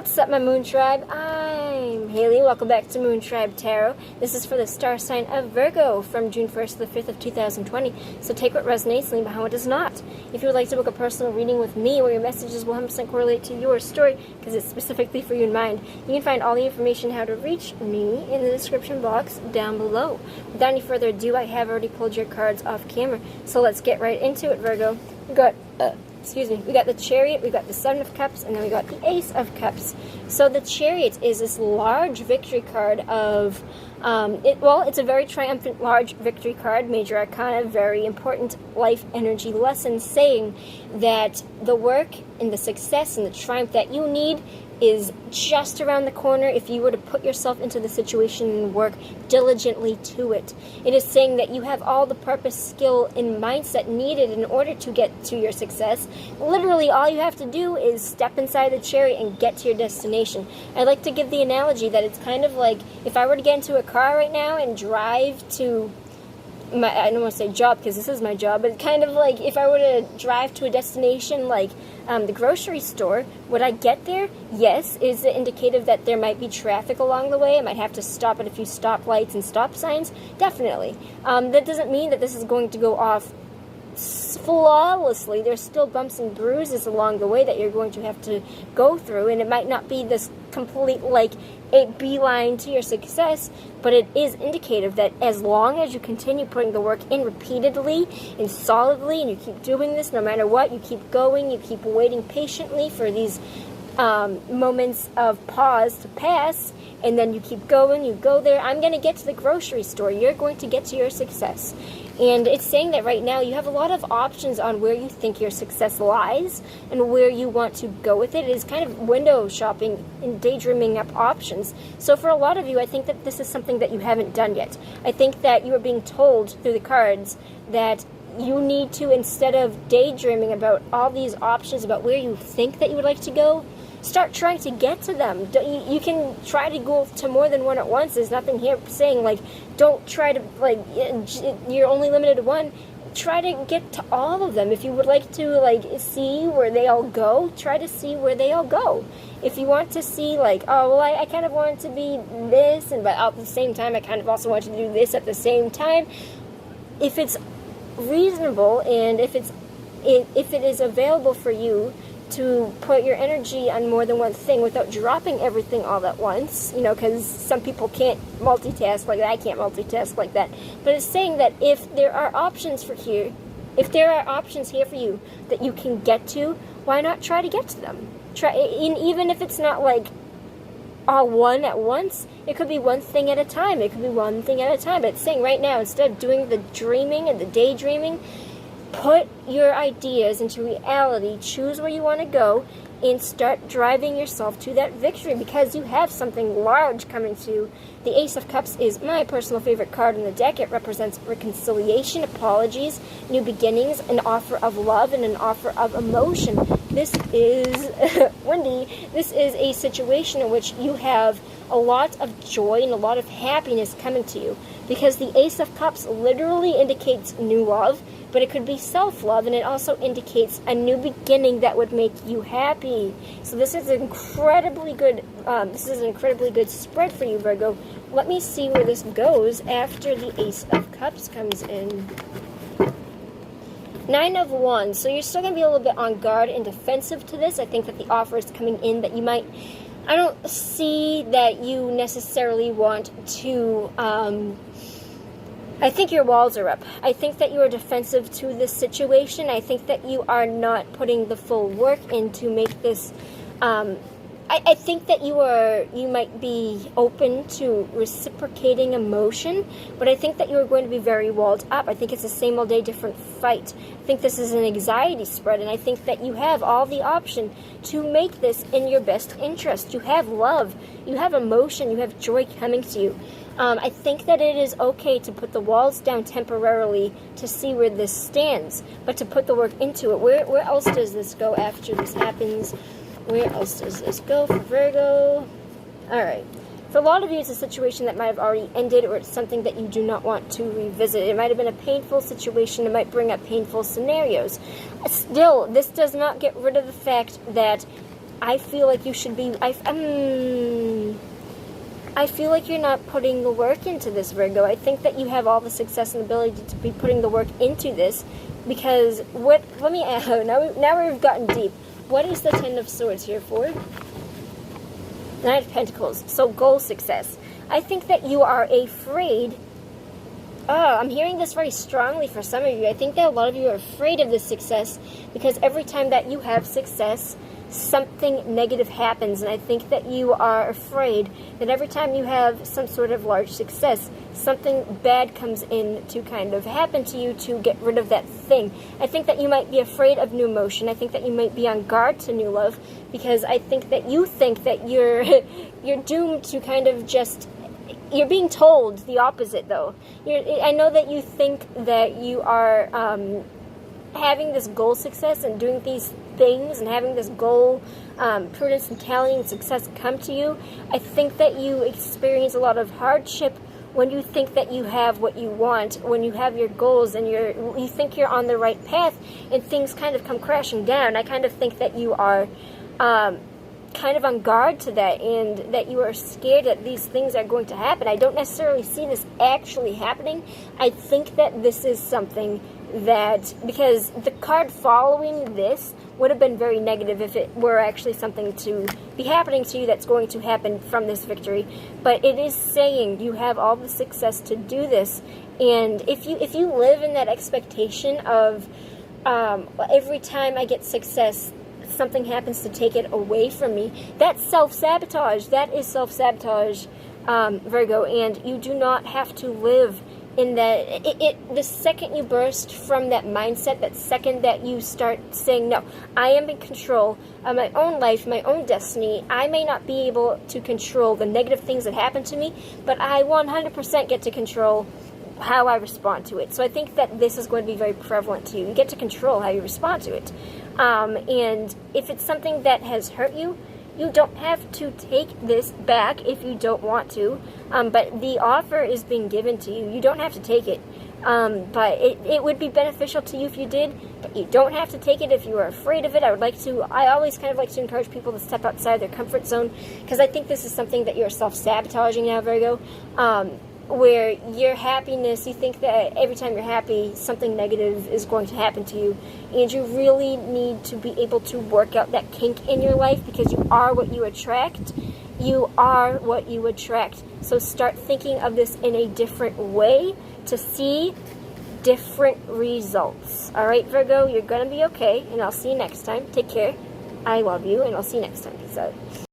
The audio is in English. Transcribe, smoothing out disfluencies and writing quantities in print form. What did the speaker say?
What's up, my Moon Tribe? I'm Haley. Welcome back to Moon Tribe Tarot. This is for the star sign of Virgo from June 1st to the 5th of 2020. So take what resonates, leave behind what does not. If you would like to book a personal reading with me where your messages will 100% correlate to your story because it's specifically for you in mind, you can find all the information how to reach me in the description box down below. Without any further ado, I have already pulled your cards off camera. So let's get right into it, Virgo. We got we got the Chariot, we got the Seven of Cups, and then we got the Ace of Cups. So the Chariot is this large victory card of, it's a very triumphant large victory card, major arcana, very important life energy lesson, saying that the work and the success and the triumph that you need is just around the corner if you were to put yourself into the situation and work diligently to it. It is saying that you have all the purpose, skill, and mindset needed in order to get to your success. Literally, all you have to do is step inside the chariot and get to your destination. I like to give the analogy that it's kind of like if I were to get into a car right now and drive to I don't want to say job because this is my job, but kind of like if I were to drive to a destination like the grocery store, would I get there? Yes. Is it indicative that there might be traffic along the way? I might have to stop at a few stoplights and stop signs? Definitely. That doesn't mean that this is going to go off flawlessly. There's still bumps and bruises along the way that you're going to have to go through, and it might not be this complete like a beeline to your success, but it is indicative that as long as you continue putting the work in repeatedly and solidly, and you keep doing this no matter what, you keep going, you keep waiting patiently for these moments of pause to pass, and then you keep going, you go there. I'm going to get to the grocery store. You're going to get to your success. And it's saying that right now you have a lot of options on where you think your success lies and where you want to go with it. It is kind of window shopping and daydreaming up options. So for a lot of you, I think that this is something that you haven't done yet. I think that you are being told through the cards that you need to, instead of daydreaming about all these options about where you think that you would like to go, start trying to get to them. You can try to go to more than one at once. There's nothing here saying, like, don't try to, like, you're only limited to one. Try to get to all of them. If you would like to, like, see where they all go, try to see where they all go. If you want to see, like, oh, well, I kind of want to be this, but at the same time, I kind of also want to do this at the same time. If it's reasonable and if it is available for you to put your energy on more than one thing without dropping everything all at once, because some people can't multitask like that. I can't multitask like that. But it's saying that if there are options here for you that you can get to, why not try to get to them? Even if it's not like all one at once, it could be one thing at a time. It could be one thing at a time. But it's saying right now, instead of doing the dreaming and the daydreaming, put your ideas into reality, choose where you want to go, and start driving yourself to that victory because you have something large coming to you. The Ace of Cups is my personal favorite card in the deck. It represents reconciliation, apologies, new beginnings, an offer of love, and an offer of emotion. This is, Wendy, this is a situation in which you have a lot of joy and a lot of happiness coming to you because the Ace of Cups literally indicates new love, but it could be self-love, and it also indicates a new beginning that would make you happy. So this is an incredibly good spread for you, Virgo. Let me see where this goes after the Ace of Cups comes in. Nine of Wands. So you're still going to be a little bit on guard and defensive to this. I think that the offer is coming in that you might... I don't see that you necessarily want to... I think your walls are up. I think that you are defensive to this situation. I think that you are not putting the full work in to make this... I think that you might be open to reciprocating emotion, but I think that you are going to be very walled up. I think it's the same old day, different fight. I think this is an anxiety spread, and I think that you have all the option to make this in your best interest. You have love, you have emotion, you have joy coming to you. I think that it is okay to put the walls down temporarily to see where this stands, but to put the work into it. Where else does this go after this happens? Where else does this go for Virgo? Alright. For a lot of you, it's a situation that might have already ended, or it's something that you do not want to revisit. It might have been a painful situation. It might bring up painful scenarios. Still, this does not get rid of the fact that I feel like you should be, I feel like you're not putting the work into this, Virgo. I think that you have all the success and ability to be putting the work into this, because let me ask, now we've gotten deep. What is the Ten of Swords here for? Knight of Pentacles. So goal success. I think that you are afraid. I'm hearing this very strongly for some of you. I think that a lot of you are afraid of this success, because every time that you have success, something negative happens. And I think that you are afraid that every time you have some sort of large success, something bad comes in to kind of happen to you to get rid of that thing. I think that you might be afraid of new emotion. I think that you might be on guard to new love, because I think that you think that you're you're doomed to kind of just, you're being told the opposite, though. I know that you think that you are having this goal success and doing these things and having this goal, prudence and talent and success come to you. I think that you experience a lot of hardship when you think that you have what you want, when you have your goals and you think you're on the right path, and things kind of come crashing down. I kind of think that you are kind of on guard to that, and that you are scared that these things are going to happen. I don't necessarily see this actually happening. I think that this is something that, because the card following this would have been very negative if it were actually something to be happening to you that's going to happen from this victory. But it is saying you have all the success to do this, and if you live in that expectation of every time I get success, something happens to take it away from me, that's self-sabotage. That is self-sabotage, Virgo, and you do not have to live in that. The second you burst from that mindset, that second that you start saying, no, I am in control of my own life, my own destiny. I may not be able to control the negative things that happen to me, but I 100% get to control how I respond to it. So I think that this is going to be very prevalent to you. You get to control how you respond to it. And if it's something that has hurt you, you don't have to take this back if you don't want to. But the offer is being given to you. You don't have to take it. But it would be beneficial to you if you did, but you don't have to take it if you are afraid of it. I always kind of like to encourage people to step outside their comfort zone, because I think this is something that you're self-sabotaging now, Virgo. Where your happiness, you think that every time you're happy, something negative is going to happen to you. And you really need to be able to work out that kink in your life, because you are what you attract. You are what you attract. So start thinking of this in a different way to see different results. All right, Virgo, you're going to be okay, and I'll see you next time. Take care. I love you, and I'll see you next time. Peace out.